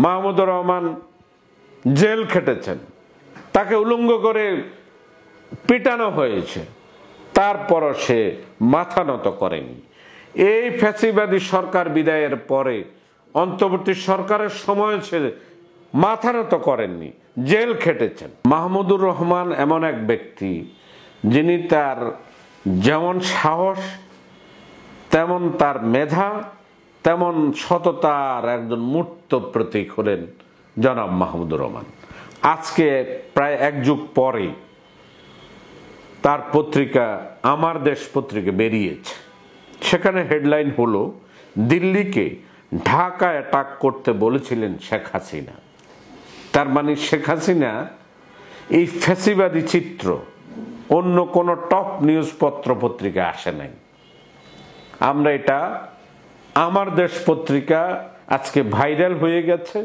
Mahmudur Rahman jail খেটেছেন, তাকে উলঙ্গ করে পিটানো হয়েছে, তারপরও সে মাথা নত করেনি। এই ফ্যাসিবাদী সরকার বিদায়ের পরে অন্তর্বর্তী সরকারের সময় সে মাথা নত করেননি, জেল খেটেছেন। মাহমুদুর রহমান এমন এক ব্যক্তি যিনি তার যেমন সাহস, তেমন তার মেধা, তেমন সততার একজন মূর্ত প্রতীক হলেন জনাব মাহমুদুর রহমান। আজকে প্রায় এক যুগ পরে তার পত্রিকা আমার দেশ পত্রিকা বেরিয়েছে। সেখানে হেডলাইন হলো, দিল্লিকে ঢাকা অ্যাটাক করতে বলেছিলেন শেখ হাসিনা। তার মানে শেখ হাসিনা এই ফ্যাসিবাদী চিত্র অন্য কোনো টপ নিউজ পত্রিকা আসে নাই। আমরা এটা আমার দেশ পত্রিকা আজকে ভাইরাল হয়ে গেছে।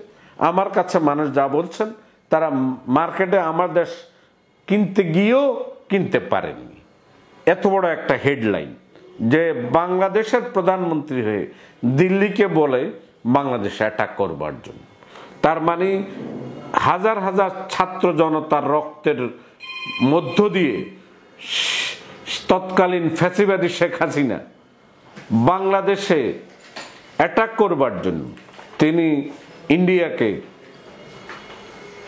আমার কাছে মানুষ যা বলছেন, তারা মার্কেটে আমার দেশ কিনতে গিয়েও কিনতে পারেননি। এত বড় একটা হেডলাইন যে বাংলাদেশের প্রধানমন্ত্রী হয়ে দিল্লিকে বলে বাংলাদেশে অ্যাটাক করবার জন্য। তার মানে হাজার হাজার ছাত্র জনতার রক্তের মধ্য দিয়ে তৎকালীন ফ্যাসিবাদী শেখ হাসিনা বাংলাদেশে অ্যাটাক করবার জন্য তিনি ইন্ডিয়াকে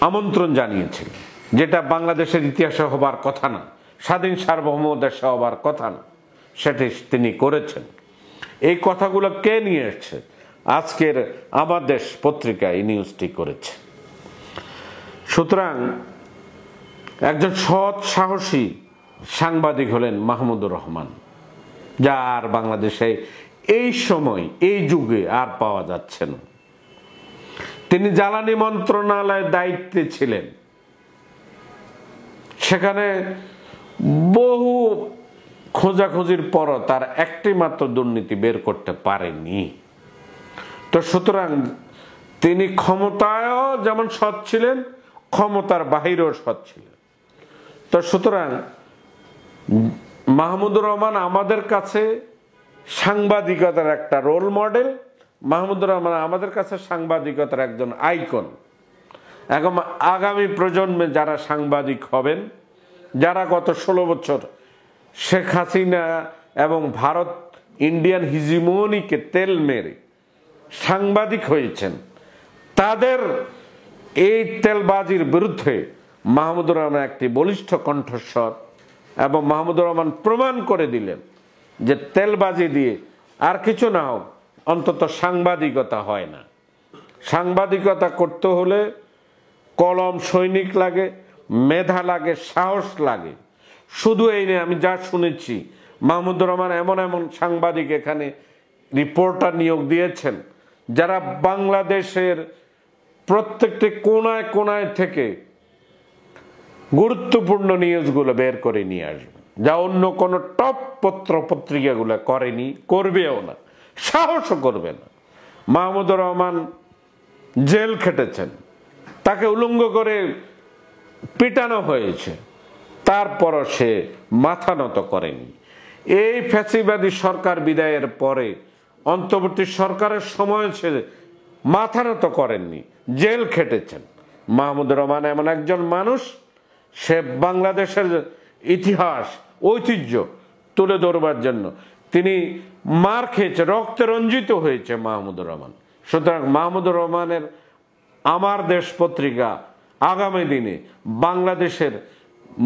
আমন্ত্রণ জানিয়েছিলেন, যেটা বাংলাদেশের ইতিহাসে হবার কথা না, স্বাধীন সার্বভৌম দেশে হবার কথা না, সেটি তিনি করেছেন। এই কথাগুলো কে নিয়ে এসছে? আজকের আমার দেশ পত্রিকা এই নিউজটি করেছে। সুতরাং একজন সৎ সাহসী সাংবাদিক হলেন মাহমুদুর রহমান, যা আর বাংলাদেশে এই সময় এই যুগে আর পাওয়া যাচ্ছে না। তিনি জ্বালানি মন্ত্রণালয়ের দায়িত্বে ছিলেন, সেখানে বহু খোঁজাখুঁজির পরও তার একটি মাত্র দুর্নীতি বের করতে পারেনি। তো সুতরাং তিনি ক্ষমতায়ও যেমন সৎ ছিলেন, ক্ষমতার বাহিরেও সৎ ছিলেন। তো সুতরাং মাহমুদুর রহমান আমাদের কাছে সাংবাদিকতার একটা রোল মডেল। মাহমুদুর রহমান আমাদের কাছে সাংবাদিকতার একজন আইকন। এখন আগামী প্রজন্মে যারা সাংবাদিক হবেন, যারা গত 16 বছর শেখ হাসিনা এবং ভারত ইন্ডিয়ান হিজিমনিকে তেল মেরে সাংবাদিক হয়েছেন, তাদের এই তেলবাজির বিরুদ্ধে মাহমুদুর রহমান একটি বলিষ্ঠ কণ্ঠস্বর, এবং মাহমুদুর রহমান প্রমাণ করে দিলেন যে তেলবাজি দিয়ে আর কিছু না হোক, অন্তত সাংবাদিকতা হয় না। সাংবাদিকতা করতে হলে কলম সৈনিক লাগে, মেধা লাগে, সাহস লাগে। শুধু এই নিয়ে আমি যা শুনেছি, মাহমুদুর রহমান এমন এমন সাংবাদিক এখানে রিপোর্টার নিয়োগ দিয়েছেন, যারা বাংলাদেশের প্রত্যেকটি কোনায় কোনায় থেকে গুরুত্বপূর্ণ নিউজগুলো বের করে নিয়ে আসবে, যা অন্য কোনো টপ পত্রিকাগুলো করেনি, করবেও না, সাহসও করবে না। মাহমুদুর রহমান জেল খেটেছেন, তাকে উলঙ্গ করে পিটানো হয়েছে, তারপরও সে মাথা নত করেনি। এই ফ্যাসিবাদী সরকার বিদায়ের পরে অন্তর্বর্তী সরকারের সময় সে মাথা নত করেননি, জেল খেটেছেন। মাহমুদুর রহমান এমন একজন মানুষ, সে বাংলাদেশের ইতিহাস ঐতিহ্য তুলে ধরবার জন্য তিনি মার খেয়েছে, রক্তে রঞ্জিত হয়েছে মাহমুদুর রহমান। সুতরাং মাহমুদুর রহমানের আমার দেশ পত্রিকা আগামী দিনে বাংলাদেশের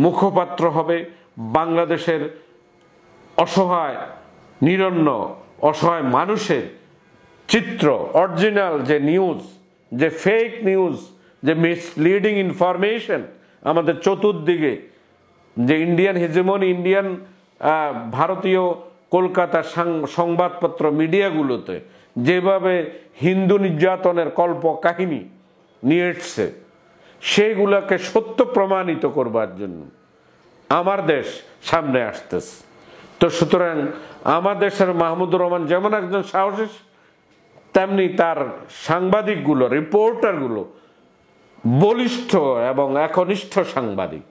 মুখপাত্র হবে, বাংলাদেশের অসহায় নিরন্ন অসহায় মানুষের চিত্র, অরিজিনাল যে নিউজ, যে ফেক নিউজ, যে মিসলিডিং ইনফরমেশন আমাদের চতুর্দিকে, যে ইন্ডিয়ান হেজেমনি, ইন্ডিয়ান ভারতীয় কলকাতার সংবাদপত্র মিডিয়াগুলোতে যেভাবে হিন্দু নির্যাতনের কল্প কাহিনী নিয়ে এসছে, সেইগুলোকে সত্য প্রমাণিত করবার জন্য আমার দেশ সামনে আসতেছে। তো সুতরাং আমার দেশের মাহমুদুর রহমান যেমন একজন সাহসী, তেমনি তার সাংবাদিকগুলো, রিপোর্টারগুলো বলিষ্ঠ এবং একনিষ্ঠ সাংবাদিক।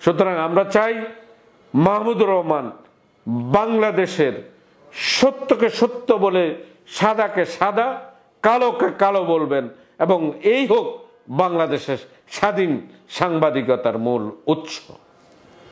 সুতরাং আমরা চাই মাহমুদুর রহমান বাংলাদেশের সত্যকে সত্য বলে, সাদাকে সাদা, কালোকে কালো বলবেন, এবং এই হোক বাংলাদেশের স্বাধীন সাংবাদিকতার মূল উৎস।